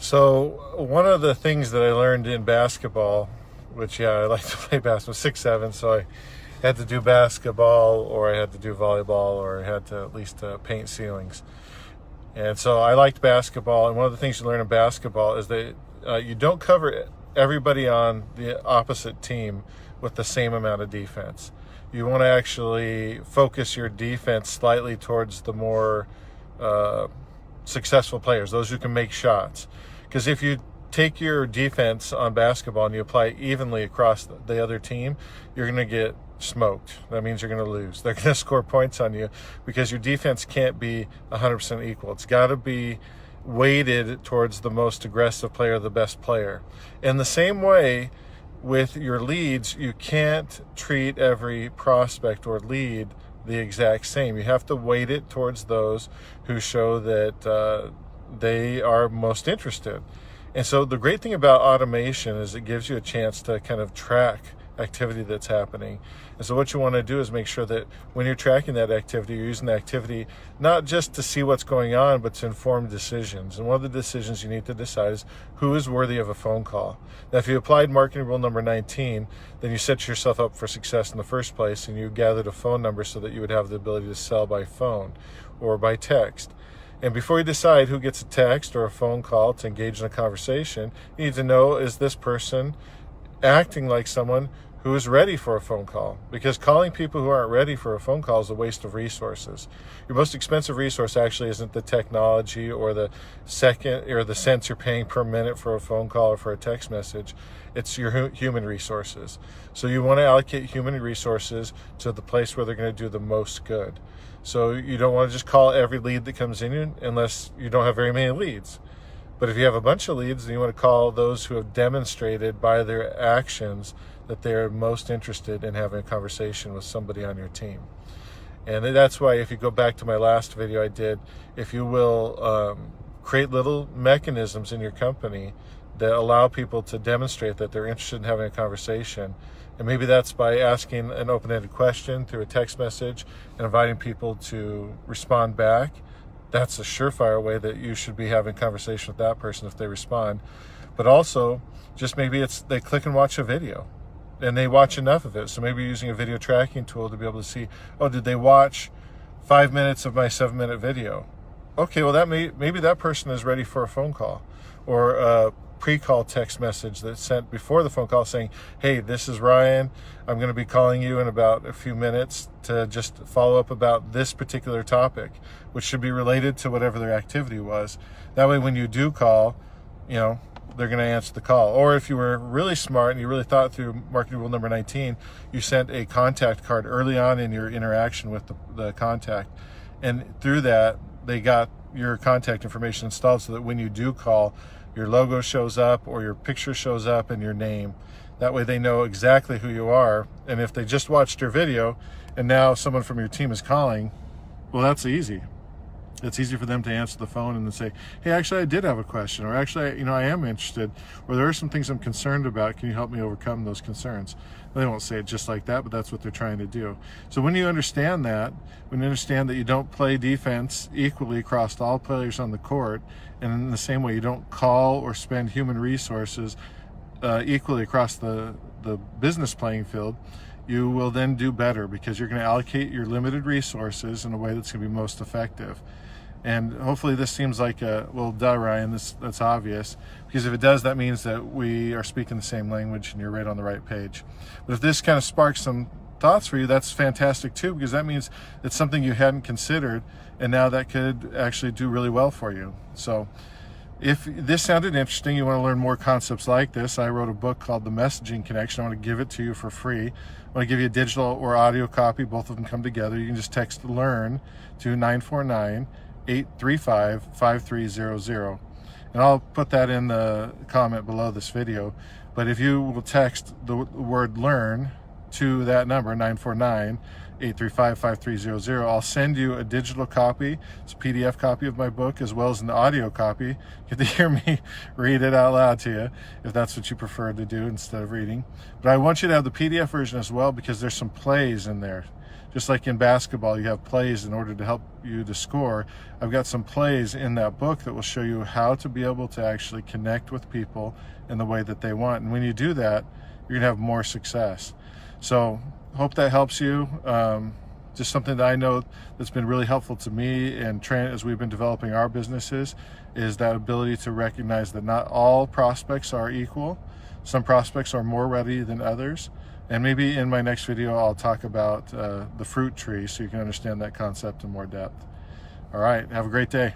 So one of the things that I learned in basketball, which I like to play basketball, 6'7", so I had to do basketball, or I had to do volleyball, or I had to at least paint ceilings. And so I liked basketball, and one of the things you learn in basketball is that you don't cover everybody on the opposite team with the same amount of defense. You want to actually focus your defense slightly towards the more successful players, those who can make shots. Because if you take your defense on basketball and you apply it evenly across the other team, you're going to get smoked. That means you're going to lose. They're going to score points on you because your defense can't be 100% equal. It's got to be weighted towards the most aggressive player, the best player. In the same way, with your leads, you can't treat every prospect or lead the exact same. You have to weight it towards those who show that they are most interested. And so the great thing about automation is it gives you a chance to kind of track activity that's happening. And so what you want to do is make sure that when you're tracking that activity, you're using the activity not just to see what's going on, but to inform decisions. And one of the decisions you need to decide is who is worthy of a phone call. Now, if you applied marketing rule number 19, then you set yourself up for success in the first place, and you gathered a phone number so that you would have the ability to sell by phone or by text. And before you decide who gets a text or a phone call to engage in a conversation, you need to know, is this person acting like someone who is ready for a phone call? Because calling people who aren't ready for a phone call is a waste of resources. Your most expensive resource actually isn't the technology or the second or the cents you're paying per minute for a phone call or for a text message. It's your human resources. So you want to allocate human resources to the place where they're going to do the most good. So you don't want to just call every lead that comes in unless you don't have very many leads. But if you have a bunch of leads, then you want to call those who have demonstrated by their actions that they're most interested in having a conversation with somebody on your team. And that's why, if you go back to my last video I did, if you will create little mechanisms in your company that allow people to demonstrate that they're interested in having a conversation. And maybe that's by asking an open-ended question through a text message and inviting people to respond back. That's a surefire way that you should be having a conversation with that person if they respond. But also, just maybe they click and watch a video and they watch enough of it. So maybe you're using a video tracking tool to be able to see, oh, did they watch 5 minutes of my 7-minute video? Okay, well, maybe that person is ready for a phone call or a pre-call text message that's sent before the phone call saying, hey, this is Ryan. I'm going to be calling you in about a few minutes to just follow up about this particular topic, which should be related to whatever their activity was. That way, when you do call, they're going to answer the call. Or if you were really smart and you really thought through marketing rule number 19, you sent a contact card early on in your interaction with the contact. And through that, they got your contact information installed so that when you do call, your logo shows up or your picture shows up and your name. That way they know exactly who you are. And if they just watched your video and now someone from your team is calling, well, that's easy. It's easy for them to answer the phone and then say, hey, actually, I did have a question, or actually, I am interested, or there are some things I'm concerned about. Can you help me overcome those concerns? They won't say it just like that, but that's what they're trying to do. So when you understand that, when you understand that you don't play defense equally across all players on the court, and in the same way, you don't call or spend human resources equally across the business playing field, you will then do better because you're going to allocate your limited resources in a way that's going to be most effective. And hopefully this seems like well, duh, Ryan, that's obvious. Because if it does, that means that we are speaking the same language and you're right on the right page. But if this kind of sparks some thoughts for you, that's fantastic too, because that means it's something you hadn't considered, and now that could actually do really well for you. So if this sounded interesting, you want to learn more concepts like this, I wrote a book called The Messaging Connection. I want to give it to you for free. I want to give you a digital or audio copy. Both of them come together. You can just text LEARN to 949-835-5300. And I'll put that in the comment below this video. But if you will text the word LEARN to that number, 949-835-5300, I'll send you a digital copy. It's a PDF copy of my book, as well as an audio copy. You get to hear me read it out loud to you, if that's what you prefer to do instead of reading. But I want you to have the PDF version as well, because there's some plays in there. Just like in basketball, you have plays in order to help you to score. I've got some plays in that book that will show you how to be able to actually connect with people in the way that they want. And when you do that, you're gonna have more success. So hope that helps you. Just something that I know that's been really helpful to me and as we've been developing our businesses is that ability to recognize that not all prospects are equal. Some prospects are more ready than others. And maybe in my next video, I'll talk about the fruit tree so you can understand that concept in more depth. All right, have a great day.